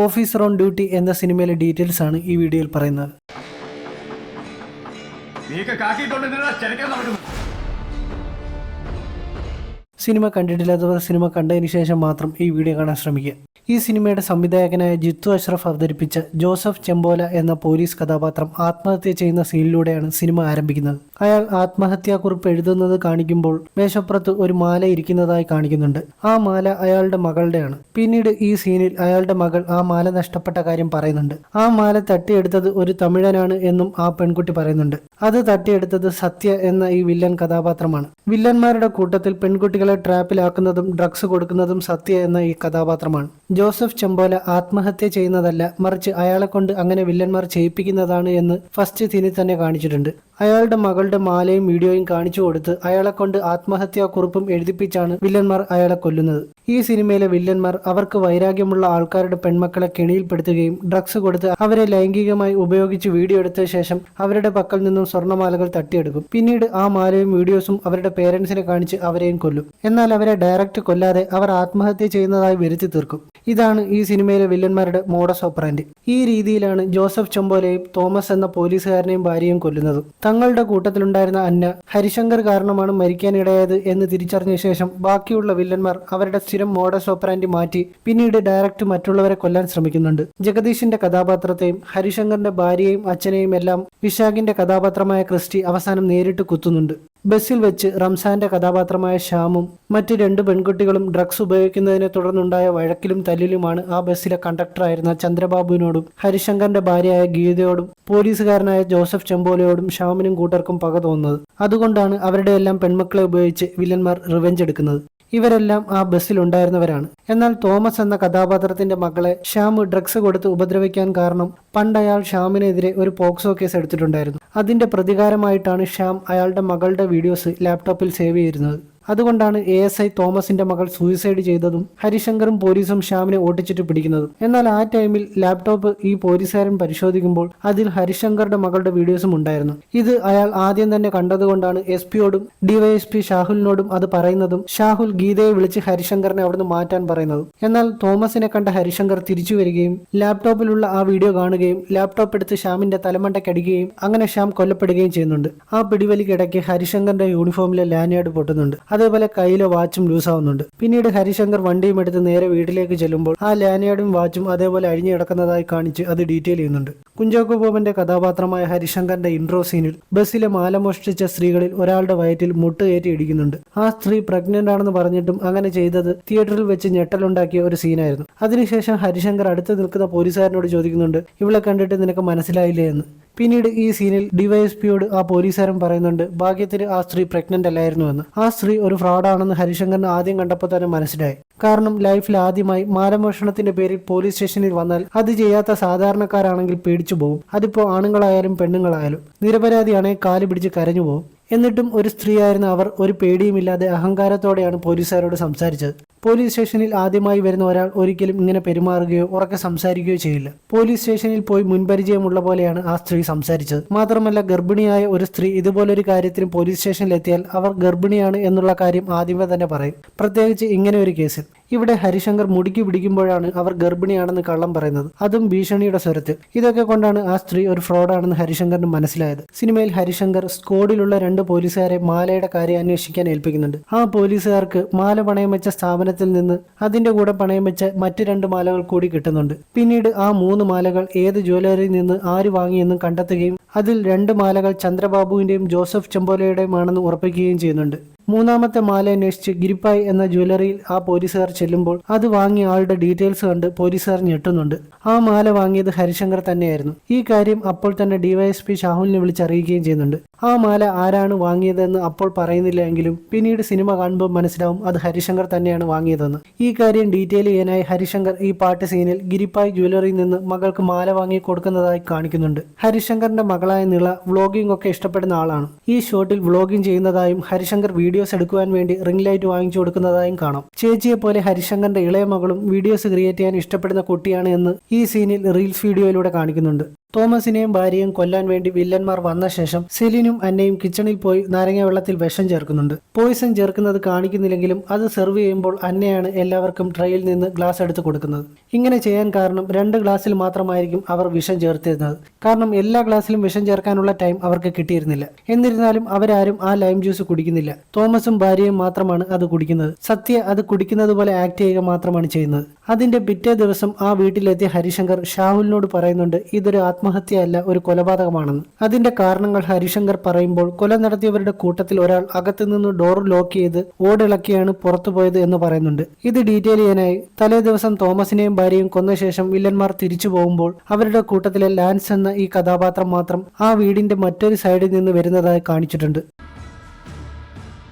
Officer on duty എന്ന സിനിമയിലെ details ആണ് ഈ വീഡിയോയിൽ പറയുന്നത്. സിനിമ കണ്ടിട്ടില്ലാത്തവർ സിനിമ കണ്ടതിന് ശേഷം മാത്രം ഈ വീഡിയോ കാണാൻ ശ്രമിക്കുക. ഈ സിനിമയുടെ സംവിധായകനായ ജിത്തു അഷ്റഫ് അവതരിപ്പിച്ച ജോസഫ് ചെമ്പോല എന്ന പോലീസ് കഥാപാത്രം ആത്മഹത്യ ചെയ്യുന്ന സീനിലൂടെയാണ് സിനിമ ആരംഭിക്കുന്നത്. അയാൾ ആത്മഹത്യാക്കുറിപ്പ് എഴുതുന്നത് കാണിക്കുമ്പോൾ മേശപ്പുറത്ത് ഒരു മാല ഇരിക്കുന്നതായി കാണിക്കുന്നുണ്ട്. ആ മാല അയാളുടെ മകളുടെയാണ്. പിന്നീട് ഈ സീനിൽ അയാളുടെ മകൾ ആ മാല നഷ്ടപ്പെട്ട കാര്യം പറയുന്നുണ്ട്. ആ മാല തട്ടിയെടുത്തത് ഒരു തമിഴനാണ് എന്നും ആ പെൺകുട്ടി പറയുന്നുണ്ട്. അത് തട്ടിയെടുത്തത് സത്യ എന്ന ഈ വില്ലൻ കഥാപാത്രമാണ്. വില്ലന്മാരുടെ കൂട്ടത്തിൽ പെൺകുട്ടികളെ ട്രാപ്പിലാക്കുന്നതും ഡ്രഗ്സ് കൊടുക്കുന്നതും സത്യ എന്ന ഈ കഥാപാത്രമാണ്. ജോസഫ് ചെമ്പോല ആത്മഹത്യ ചെയ്യുന്നതല്ല, മറിച്ച് അയാളെ കൊണ്ട് അങ്ങനെ വില്ലന്മാർ ചെയ്യിപ്പിക്കുന്നതാണ് എന്ന് ഫസ്റ്റ് സീനിൽ തന്നെ കാണിച്ചിട്ടുണ്ട്. അയാളുടെ മകളുടെ മാലയും വീഡിയോയും കാണിച്ചു കൊടുത്ത് അയാളെ കൊണ്ട് ആത്മഹത്യാക്കുറിപ്പും എഴുതിപ്പിച്ചാണ് വില്ലന്മാർ അയാളെ കൊല്ലുന്നത്. ഈ സിനിമയിലെ വില്ലന്മാർ അവർക്ക് വൈരാഗ്യമുള്ള ആൾക്കാരുടെ പെൺമക്കളെ കെണിയിൽപ്പെടുത്തുകയും ഡ്രഗ്സ് കൊടുത്ത് അവരെ ലൈംഗികമായി ഉപയോഗിച്ച് വീഡിയോ എടുത്ത ശേഷം അവരുടെ പക്കൽ നിന്നും സ്വർണ്ണമാലകൾ തട്ടിയെടുക്കും. പിന്നീട് ആ മാലയും വീഡിയോസും അവരുടെ പേരൻസിനെ കാണിച്ച് അവരെയും കൊല്ലും. എന്നാൽ അവരെ ഡയറക്റ്റ് കൊല്ലാതെ അവർ ആത്മഹത്യ ചെയ്യുന്നതായി വരുത്തി തീർക്കും. ഇതാണ് ഈ സിനിമയിലെ വില്ലന്മാരുടെ മോഡസ് ഓപ്പറാൻഡി. ഈ രീതിയിലാണ് ജോസഫ് ചെമ്പോലയും തോമസ് എന്ന പോലീസുകാരനെയും ഭാര്യയും കൊല്ലുന്നത്. തങ്ങളുടെ കൂട്ടത്തിലുണ്ടായിരുന്ന അന്ന ഹരിശങ്കർ കാരണമാണ് മരിക്കാനിടയായത് എന്ന് തിരിച്ചറിഞ്ഞ ശേഷം ബാക്കിയുള്ള വില്ലന്മാർ അവരുടെ സ്ഥിരം മോഡസ് ഓപ്പറാൻഡി മാറ്റി പിന്നീട് ഡയറക്റ്റ് മറ്റുള്ളവരെ കൊല്ലാൻ ശ്രമിക്കുന്നുണ്ട്. ജഗദീഷിന്റെ കഥാപാത്രത്തെയും ഹരിശങ്കറിന്റെ ഭാര്യയെയും അച്ഛനെയും എല്ലാം വിശാഖിന്റെ കഥാപാത്രമായ ക്രിസ്റ്റി അവസാനം നേരിട്ട് കുത്തുന്നുണ്ട്. ബസ്സിൽ വെച്ച് റംസാന്റെ കഥാപാത്രമായ ശ്യാമും മറ്റ് 2 പെൺകുട്ടികളും ഡ്രഗ്സ് ഉപയോഗിക്കുന്നതിനെ തുടർന്നുണ്ടായ വഴക്കിലും തല്ലിലുമാണ് ആ ബസ്സിലെ കണ്ടക്ടറായിരുന്ന ചന്ദ്രബാബുവിനോടും ഹരിശങ്കറിന്റെ ഭാര്യയായ ഗീതയോടും പോലീസുകാരനായ ജോസഫ് ചെമ്പോലയോടും ശ്യാമിനും കൂട്ടർക്കും പക തോന്നുന്നത്. അതുകൊണ്ടാണ് അവരുടെ എല്ലാം പെൺമക്കളെ ഉപയോഗിച്ച് വില്ലന്മാർ റിവെഞ്ച് എടുക്കുന്നത്. ഇവരെല്ലാം ആ ബസ്സിലുണ്ടായിരുന്നവരാണ്. എന്നാൽ തോമസ് എന്ന കഥാപാത്രത്തിന്റെ മകളെ ശ്യാം ഡ്രഗ്സ് കൊടുത്ത് ഉപദ്രവിക്കാൻ കാരണം പണ്ട് അയാൾ ശ്യാമിനെതിരെ ഒരു പോക്സോ കേസ് എടുത്തിട്ടുണ്ടായിരുന്നു. അതിന്റെ പ്രതികാരമായിട്ടാണ് ശ്യാം അയാളുടെ മകളുടെ വീഡിയോസ് ലാപ്ടോപ്പിൽ സേവ് ചെയ്തിരുന്നത്. അതുകൊണ്ടാണ് ASI തോമസിന്റെ മകൾ സൂയിസൈഡ് ചെയ്തതും ഹരിശങ്കറും പോലീസും ശ്യാമിനെ ഓട്ടിച്ചിട്ട് പിടിക്കുന്നതും. എന്നാൽ ആ ടൈമിൽ ലാപ്ടോപ്പ് ഈ പോലീസുകാരൻ പരിശോധിക്കുമ്പോൾ അതിൽ ഹരിശങ്കറുടെ മകളുടെ വീഡിയോസും ഉണ്ടായിരുന്നു. ഇത് അയാൾ ആദ്യം തന്നെ കണ്ടതുകൊണ്ടാണ് SP-യോടും DYSP ഷാഹുലിനോടും അത് പറയുന്നതും ഷാഹുൽ ഗീതയെ വിളിച്ച് ഹരിശങ്കറിനെ അവിടുന്ന് മാറ്റാൻ പറയുന്നതും. എന്നാൽ തോമസിനെ കണ്ട ഹരിശങ്കർ തിരിച്ചു വരികയും ലാപ്ടോപ്പിലുള്ള ആ വീഡിയോ കാണുകയും ലാപ്ടോപ്പ് എടുത്ത് ശ്യാമിന്റെ തലമണ്ടയ്ക്കടിക്കുകയും അങ്ങനെ ശ്യാം കൊല്ലപ്പെടുകയും ചെയ്യുന്നുണ്ട്. ആ പിടിവലിക്കിടയ്ക്ക് ഹരിശങ്കറിന്റെ യൂണിഫോമിലെ ലാനിയാർഡ് പൊട്ടുന്നുണ്ട്. അതേപോലെ കയ്യിലെ വാച്ചും ലൂസ് ആവുന്നുണ്ട്. പിന്നീട് ഹരിശങ്കർ വണ്ടിയും എടുത്ത് നേരെ വീട്ടിലേക്ക് ചെല്ലുമ്പോൾ ആ ലാനിയാർഡും വാച്ചും അതേപോലെ അഴിഞ്ഞു കിടക്കുന്നതായി കാണിച്ച് അത് ഡീറ്റെയിൽ ചെയ്യുന്നുണ്ട്. കുഞ്ചാക്കോ ബോബന്റെ കഥാപാത്രമായ ഹരിശങ്കറിന്റെ ഇൻട്രോ സീനിൽ ബസ്സിലെ മാല മോഷ്ടിച്ച സ്ത്രീകളിൽ ഒരാളുടെ വയറ്റിൽ മുട്ടുകയറ്റി ഇടിക്കുന്നുണ്ട്. ആ സ്ത്രീ പ്രഗ്നന്റ് ആണെന്ന് പറഞ്ഞിട്ടും അങ്ങനെ ചെയ്തത് തിയേറ്ററിൽ വെച്ച് ഞെട്ടലുണ്ടാക്കിയ ഒരു സീനായിരുന്നു. അതിനുശേഷം ഹരിശങ്കർ അടുത്ത് നിൽക്കുന്ന പോലീസുകാരനോട് ചോദിക്കുന്നുണ്ട്, ഇവളെ കണ്ടിട്ട് നിനക്ക് മനസ്സിലായില്ലേ എന്ന്. പിന്നീട് ഈ സീനിൽ DYSP-യോട് ആ പോലീസുകാരൻ പറയുന്നുണ്ട്, ഭാഗ്യത്തിന് ആ സ്ത്രീ പ്രഗ്നന്റ് അല്ലായിരുന്നു എന്ന്. ആ സ്ത്രീ ഒരു ഫ്രോഡാണെന്ന് ഹരിശങ്കറിന് ആദ്യം കണ്ടപ്പോൾ തന്നെ മനസ്സിലായി. കാരണം ലൈഫിൽ ആദ്യമായി മാലമോഷണത്തിന്റെ പേരിൽ പോലീസ് സ്റ്റേഷനിൽ വന്നാൽ അത് ചെയ്യാത്ത സാധാരണക്കാരാണെങ്കിൽ പേടിച്ചു പോകും. അതിപ്പോ ആണുങ്ങളായാലും പെണ്ണുങ്ങളായാലും. നിരപരാധിയാണെങ്കിൽ കാല് പിടിച്ച് കരഞ്ഞു പോകും. എന്നിട്ടും ഒരു സ്ത്രീയായിരുന്ന അവർ ഒരു പേടിയുമില്ലാതെ അഹങ്കാരത്തോടെയാണ് പോലീസുകാരോട് സംസാരിച്ചത്. പോലീസ് സ്റ്റേഷനിൽ ആദ്യമായി വരുന്ന ഒരാൾ ഒരിക്കലും ഇങ്ങനെ പെരുമാറുകയോ ഉറക്കെ സംസാരിക്കുകയോ ചെയ്യില്ല. പോലീസ് സ്റ്റേഷനിൽ പോയി മുൻപരിചയമുള്ള പോലെയാണ് ആ സ്ത്രീ സംസാരിച്ചത്. മാത്രമല്ല ഗർഭിണിയായ ഒരു സ്ത്രീ ഇതുപോലൊരു കാര്യത്തിന് പോലീസ് സ്റ്റേഷനിൽ എത്തിയാൽ അവർ ഗർഭിണിയാണ് എന്നുള്ള കാര്യം ആദ്യമേ തന്നെ പറയും. പ്രത്യേകിച്ച് ഇങ്ങനെ ഒരു കേസിൽ. ഇവിടെ ഹരിശങ്കർ മുടുക്കി പിടിക്കുമ്പോഴാണ് അവർ ഗർഭിണിയാണെന്ന് കള്ളം പറയുന്നത്, അതും ഭീഷണിയുടെ സ്വരത്തിൽ. ഇതൊക്കെ കൊണ്ടാണ് ആ സ്ത്രീ ഒരു ഫ്രോഡാണെന്ന് ഹരിശങ്കറിന് മനസ്സിലായത്. സിനിമയിൽ ഹരിശങ്കർ സ്ക്വാഡിലുള്ള 2 പോലീസുകാരെ മാലയുടെ കാര്യം അന്വേഷിക്കാൻ ഏൽപ്പിക്കുന്നുണ്ട്. ആ പോലീസുകാർക്ക് മാല പണയം വെച്ച സ്ഥാപനത്തിൽ നിന്ന് അതിന്റെ കൂടെ പണയം വെച്ച മറ്റ് 2 മാലകൾ കൂടി കിട്ടുന്നുണ്ട്. പിന്നീട് ആ 3 മാലകൾ ഏത് ജ്വല്ലറിയിൽ നിന്ന് ആര് വാങ്ങിയെന്നും കണ്ടെത്തുകയും അതിൽ 2 മാലകൾ ചന്ദ്രബാബുവിന്റെയും ജോസഫ് ചെമ്പോലയുടെയുമാണെന്ന് ഉറപ്പിക്കുകയും ചെയ്യുന്നുണ്ട്. 3ാമത്തെ മാല അന്വേഷിച്ച് ഗിരിപ്പായ് എന്ന ജ്വല്ലറിയിൽ ആ പോലീസുകാർ ചെല്ലുമ്പോൾ അത് വാങ്ങിയ ആളുടെ ഡീറ്റെയിൽസ് കണ്ട് പോലീസുകാർ ഞെട്ടുന്നുണ്ട്. ആ മാല വാങ്ങിയത് ഹരിശങ്കർ തന്നെയായിരുന്നു. ഈ കാര്യം അപ്പോൾ തന്നെ DYSP ഷാഹുലിനെ വിളിച്ചറിയിക്കുകയും ചെയ്യുന്നുണ്ട്. ആ മാല ആരാണ് വാങ്ങിയതെന്ന് അപ്പോൾ പറയുന്നില്ല എങ്കിലും പിന്നീട് സിനിമ കാണുമ്പോൾ മനസ്സിലാവും അത് ഹരിശങ്കർ തന്നെയാണ് വാങ്ങിയതെന്ന്. ഈ കാര്യം ഡീറ്റെയിൽ ചെയ്യാനായി ഹരിശങ്കർ ഈ പാട്ട് സീനിൽ ഗിരിപ്പായ് ജ്വല്ലറിയിൽ നിന്ന് മകൾക്ക് മാല വാങ്ങി കൊടുക്കുന്നതായി കാണിക്കുന്നുണ്ട്. ഹരിശങ്കറിന്റെ മകളായ നിള വ്ളോഗിംഗ് ഒക്കെ ഇഷ്ടപ്പെടുന്ന ആളാണ്. ഈ ഷോട്ടിൽ വ്ളോഗിംഗ് ചെയ്യുന്നതായും ഹരിശങ്കർ വീഡിയോസ് എടുക്കുവാൻ വേണ്ടി റിംഗ് ലൈറ്റ് വാങ്ങിച്ചു കൊടുക്കുന്നതായും കാണാം. ചേച്ചിയെ പോലെ ഹരിശങ്കറിന്റെ ഇളയ മകളും വീഡിയോസ് ക്രിയേറ്റ് ചെയ്യാൻ ഇഷ്ടപ്പെടുന്ന കുട്ടിയാണ് എന്ന് ഈ സീനിൽ റീൽസ് വീഡിയോയിലൂടെ കാണിക്കുന്നുണ്ട്. തോമസിനെയും ഭാര്യയും കൊല്ലാൻ വേണ്ടി വില്ലന്മാർ വന്ന ശേഷം സെലിനും അന്നയും കിച്ചണിൽ പോയി നാരങ്ങ വെള്ളത്തിൽ വിഷം ചേർക്കുന്നുണ്ട്. പോയിസൺ ചേർക്കുന്നത് കാണിക്കുന്നില്ലെങ്കിലും അത് സെർവ് ചെയ്യുമ്പോൾ അന്നയാണ് എല്ലാവർക്കും ട്രേയിൽ നിന്ന് ഗ്ലാസ് എടുത്ത് കൊടുക്കുന്നത്. ഇങ്ങനെ ചെയ്യാൻ കാരണം 2 ഗ്ലാസ്സിൽ മാത്രമായിരിക്കും അവർ വിഷം ചേർത്തിരുന്നത്. കാരണം എല്ലാ ഗ്ലാസ്സിലും വിഷം ചേർക്കാനുള്ള ടൈം അവർക്ക് കിട്ടിയിരുന്നില്ല. എന്നിരുന്നാലും അവരാരും ആ ലൈം ജ്യൂസ് കുടിക്കുന്നില്ല. തോമസും ഭാര്യയും മാത്രമാണ് അത് കുടിക്കുന്നത്. സത്യ അത് കുടിക്കുന്നത് പോലെ ആക്ട് ചെയ്യുക മാത്രമാണ് ചെയ്യുന്നത്. അതിന്റെ പിറ്റേ ദിവസം ആ വീട്ടിലെത്തിയ ഹരിശങ്കർ ഷാഹുലിനോട് പറയുന്നുണ്ട് ഇതൊരു ആത്മഹത്യയല്ല, ഒരു കൊലപാതകമാണെന്ന്. അതിന്റെ കാരണങ്ങൾ ഹരിശങ്കർ പറയുമ്പോൾ കൊല നടത്തിയവരുടെ കൂട്ടത്തിൽ ഒരാൾ അകത്തുനിന്ന് ഡോർ ലോക്ക് ചെയ്ത് ഓടിളക്കിയാണ് പുറത്തുപോയത് എന്ന് പറയുന്നുണ്ട്. ഇത് ഡീറ്റെയിൽ ചെയ്യാനായി തലേ ദിവസം തോമസിനെയും ഭാര്യയും കൊന്ന ശേഷം വില്ലന്മാർ തിരിച്ചു പോകുമ്പോൾ അവരുടെ കൂട്ടത്തിലെ ലാൻസ് എന്ന ഈ കഥാപാത്രം മാത്രം ആ വീടിന്റെ മറ്റൊരു സൈഡിൽ നിന്ന് വരുന്നതായി കാണിച്ചിട്ടുണ്ട്.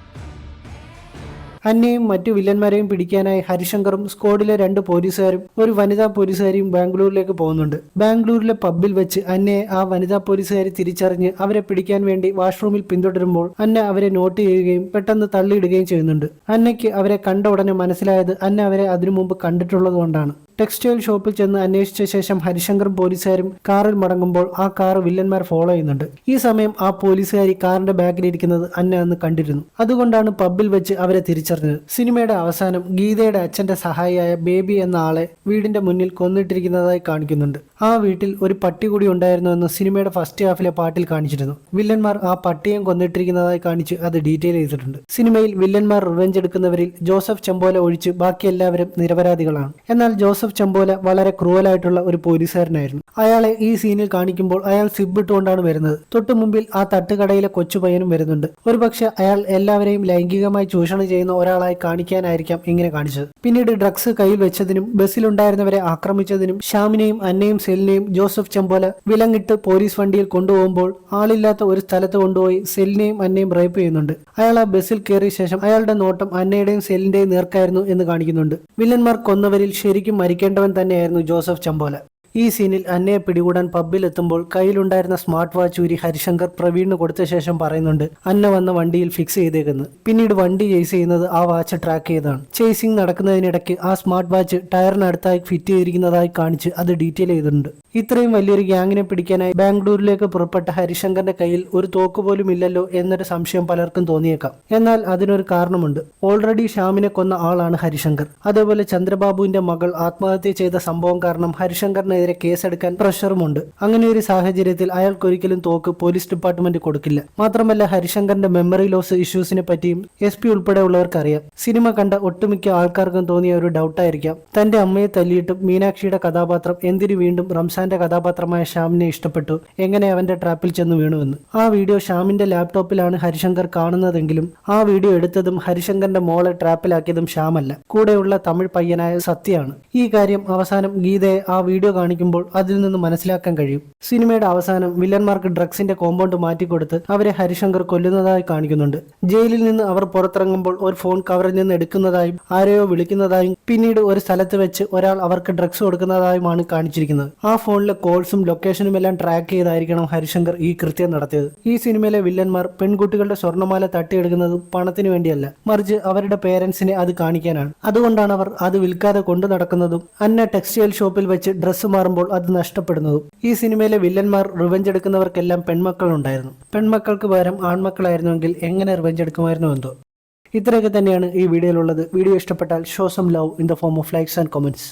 അന്നയും മറ്റു വില്ലന്മാരെയും പിടിക്കാനായി ഹരിശങ്കറും സ്ക്വാഡിലെ 2 പോലീസുകാരും ഒരു വനിതാ പോലീസുകാരിയും ബാംഗ്ലൂരിലേക്ക് പോകുന്നുണ്ട്. ബാംഗ്ലൂരിലെ പബ്ബിൽ വെച്ച് അന്നയെ ആ വനിതാ പോലീസുകാരി തിരിച്ചറിഞ്ഞ് അവരെ പിടിക്കാൻ വേണ്ടി വാഷ്റൂമിൽ പിന്തുടരുമ്പോൾ അന്ന അവരെ നോട്ട് ചെയ്യുകയും പെട്ടെന്ന് തള്ളിയിടുകയും ചെയ്യുന്നുണ്ട്. അന്നയ്ക്ക് അവരെ കണ്ട ഉടനെ മനസ്സിലായത് അന്ന അവരെ അതിനു മുമ്പ് കണ്ടിട്ടുള്ളത് കൊണ്ടാണ്. ടെക്സ്റ്റൈൽ ഷോപ്പിൽ ചെന്ന് അന്വേഷിച്ച ശേഷം ഹരിശങ്കറും പോലീസുകാരും കാറിൽ മടങ്ങുമ്പോൾ ആ കാർ വില്ലന്മാർ ഫോളോ ചെയ്യുന്നുണ്ട്. ഈ സമയം ആ പോലീസുകാരി കാറിന്റെ ബാക്കിലിരിക്കുന്നത് അന്ന അന്ന് കണ്ടിരുന്നു. അതുകൊണ്ടാണ് പബ്ബിൽ വെച്ച് അവരെ തിരിച്ചറിഞ്ഞത്. സിനിമയുടെ അവസാനം ഗീതയുടെ അച്ഛന്റെ സഹായിയായ ബേബി എന്ന ആളെ വീടിന്റെ മുന്നിൽ കൊന്നിട്ടിരിക്കുന്നതായി കാണിക്കുന്നുണ്ട്. ആ വീട്ടിൽ ഒരു പട്ടി കൂടി ഉണ്ടായിരുന്നുവെന്ന് സിനിമയുടെ ഫസ്റ്റ് ഹാഫിലെ പാട്ടിൽ കാണിച്ചിരുന്നു. വില്ലന്മാർ ആ പട്ടിയും കൊന്നിട്ടിരിക്കുന്നതായി കാണിച്ച് അത് ഡീറ്റെയിൽ ചെയ്തിട്ടുണ്ട്. സിനിമയിൽ വില്ലന്മാർ റിവെഞ്ച് എടുക്കുന്നവരിൽ ജോസഫ് ചെമ്പോല ഒഴിച്ച് ബാക്കി എല്ലാവരും നിരപരാധികളാണ്. എന്നാൽ ജോസഫ് ചെമ്പോല വളരെ ക്രൂവലായിട്ടുള്ള ഒരു പോലീസുകാരനായിരുന്നു. അയാളെ ഈ സീനിൽ കാണിക്കുമ്പോൾ അയാൾ സിബ് ഇട്ടുകൊണ്ടാണ് വരുന്നത്. തൊട്ടു മുമ്പിൽ ആ തട്ടുകടയിലെ കൊച്ചുപയ്യനും വരുന്നുണ്ട്. ഒരുപക്ഷെ അയാൾ എല്ലാവരെയും ലൈംഗികമായി ചൂഷണം ചെയ്യുന്ന ഒരാളായി കാണിക്കാനായിരിക്കാം ഇങ്ങനെ കാണിച്ചത്. പിന്നീട് ഡ്രഗ്സ് കയ്യിൽ വെച്ചതിനും ബസ്സിലുണ്ടായിരുന്നവരെ ആക്രമിച്ചതിനും ഷ്യാമിനെയും അന്നയും സെലിനെയും ജോസഫ് ചെമ്പോല വിലങ്ങിട്ട് പോലീസ് വണ്ടിയിൽ കൊണ്ടുപോകുമ്പോൾ ആളില്ലാത്ത ഒരു സ്ഥലത്ത് കൊണ്ടുപോയി സെലിനെയും അന്നയും റേപ്പ് ചെയ്യുന്നുണ്ട്. അയാൾ ആ ബസ്സിൽ കയറിയ ശേഷം അയാളുടെ നോട്ടം അന്നയുടെയും സെലിന്റെയും നേർക്കായിരുന്നു എന്ന് കാണിക്കുന്നുണ്ട്. വില്ലന്മാർ കൊന്നവരിൽ ശരിക്കും മരിക്കേണ്ടവൻ തന്നെയായിരുന്നു ജോസഫ് ചെമ്പോല. ഈ സീനിൽ അന്നയെ പിടികൂടാൻ പബ്ബിൽ എത്തുമ്പോൾ കയ്യിലുണ്ടായിരുന്ന സ്മാർട്ട് വാച്ച് ഊരി ഹരിശങ്കർ പ്രവീണിന് കൊടുത്ത ശേഷം പറയുന്നുണ്ട് അന്ന വന്ന വണ്ടിയിൽ ഫിക്സ് ചെയ്തേക്കെന്ന്. പിന്നീട് വണ്ടി ചേസ് ചെയ്യുന്നത് ആ വാച്ച് ട്രാക്ക് ചെയ്താണ്. ചേസിംഗ് നടക്കുന്നതിനിടയ്ക്ക് ആ സ്മാർട്ട് വാച്ച് ടയറിനടുത്തായി ഫിറ്റ് ചെയ്തിരിക്കുന്നതായി കാണിച്ച് അത് ഡീറ്റെയിൽ ചെയ്തിട്ടുണ്ട്. ഇത്രയും വലിയൊരു ഗ്യാങ്ങിനെ പിടിക്കാനായി ബാംഗ്ലൂരിലേക്ക് പുറപ്പെട്ട ഹരിശങ്കറിന്റെ കയ്യിൽ ഒരു തോക്ക് പോലും ഇല്ലല്ലോ എന്നൊരു സംശയം പലർക്കും തോന്നിയേക്കാം. എന്നാൽ അതിനൊരു കാരണമുണ്ട്. ഓൾറെഡി ഷ്യാമിനെ കൊന്ന ആളാണ് ഹരിശങ്കർ. അതേപോലെ ചന്ദ്രബാബുവിന്റെ മകൾ ആത്മഹത്യ ചെയ്ത സംഭവം കാരണം ഹരിശങ്കറിനെതിരെ കേസെടുക്കാൻ പ്രഷറുമുണ്ട്. അങ്ങനെ ഒരു സാഹചര്യത്തിൽ അയാൾക്കൊരിക്കലും തോക്ക് പോലീസ് ഡിപ്പാർട്ട്മെന്റ് കൊടുക്കില്ല. മാത്രമല്ല ഹരിശങ്കറിന്റെ മെമ്മറി ലോസ് ഇഷ്യൂസിനെ പറ്റിയും SP ഉൾപ്പെടെയുള്ളവർക്ക് അറിയാം. സിനിമ കണ്ട ഒട്ടുമിക്ക ആൾക്കാർക്കും തോന്നിയ ഒരു ഡൗട്ടായിരിക്കാം തന്റെ അമ്മയെ തല്ലിയിട്ടും മീനാക്ഷിയുടെ കഥാപാത്രം എന്തിനു വീണ്ടും റംസാന്റെ കഥാപാത്രമായ ഷ്യാമിനെ ഇഷ്ടപ്പെട്ടു, എങ്ങനെ അവന്റെ ട്രാപ്പിൽ ചെന്ന് വീണുവെന്ന്. ആ വീഡിയോ ഷ്യാമിന്റെ ലാപ്ടോപ്പിലാണ് ഹരിശങ്കർ കാണുന്നതെങ്കിലും ആ വീഡിയോ എടുത്തതും ഹരിശങ്കറിന്റെ മോളെ ട്രാപ്പിലാക്കിയതും ഷ്യാമല്ല, കൂടെയുള്ള തമിഴ് പയ്യനായ സത്യയാണ്. ഈ കാര്യം അവസാനം ഗീതയെ ആ വീഡിയോ കാണിക്കുമ്പോൾ അതിൽ നിന്ന് മനസ്സിലാക്കാൻ കഴിയും. സിനിമയുടെ അവസാനം വില്ലന്മാർക്ക് ഡ്രഗ്സിന്റെ കോമ്പൗണ്ട് മാറ്റിക്കൊടുത്ത് അവരെ ഹരിശങ്കർ കൊല്ലുന്നതായി കാണിക്കുന്നുണ്ട്. ജയിലിൽ നിന്ന് അവർ പുറത്തിറങ്ങുമ്പോൾ ഒരു ഫോൺ കവറിൽ നിന്ന് എടുക്കുന്നതായും ആരെയോ വിളിക്കുന്നതായും പിന്നീട് ഒരു സ്ഥലത്ത് വെച്ച് ഒരാൾ അവർക്ക് ഡ്രഗ്സ് കൊടുക്കുന്നതായുമാണ് കാണിച്ചിരിക്കുന്നത്. ആ ഫോണിലെ കോൾസും ലൊക്കേഷനും എല്ലാം ട്രാക്ക് ചെയ്തായിരിക്കണം ഹരിശങ്കർ ഈ കൃത്യം നടത്തിയത്. ഈ സിനിമയിലെ വില്ലന്മാർ പെൺകുട്ടികളുടെ സ്വർണ്ണമാല തട്ടിയെടുക്കുന്നതും പണത്തിന് വേണ്ടിയല്ല, മറിച്ച് അവരുടെ പേരൻസിനെ അത് കാണിക്കാനാണ്. അതുകൊണ്ടാണ് അവർ അത് വിൽക്കാതെ കൊണ്ടു നടക്കുന്നതും അന്ന ടെക്സ്റ്റൈൽ ഷോപ്പിൽ വെച്ച് ഡ്രസ്സ് മാറുമ്പോൾ അത് നഷ്ടപ്പെടുന്നതും. ഈ സിനിമയിലെ വില്ലന്മാർ റിവെഞ്ച് എടുക്കുന്നവർക്കെല്ലാം പെൺമക്കൾ ഉണ്ടായിരുന്നു. പെൺമക്കൾക്ക് പകരം ആൺമക്കളായിരുന്നുവെങ്കിൽ എങ്ങനെ റിവെഞ്ച് എടുക്കുമായിരുന്നു എന്തോ. ഇത്രയൊക്കെ തന്നെയാണ് ഈ വീഡിയോയിലുള്ളത്. വീഡിയോ ഇഷ്ടപ്പെട്ടാൽ show some love in the form of likes and comments.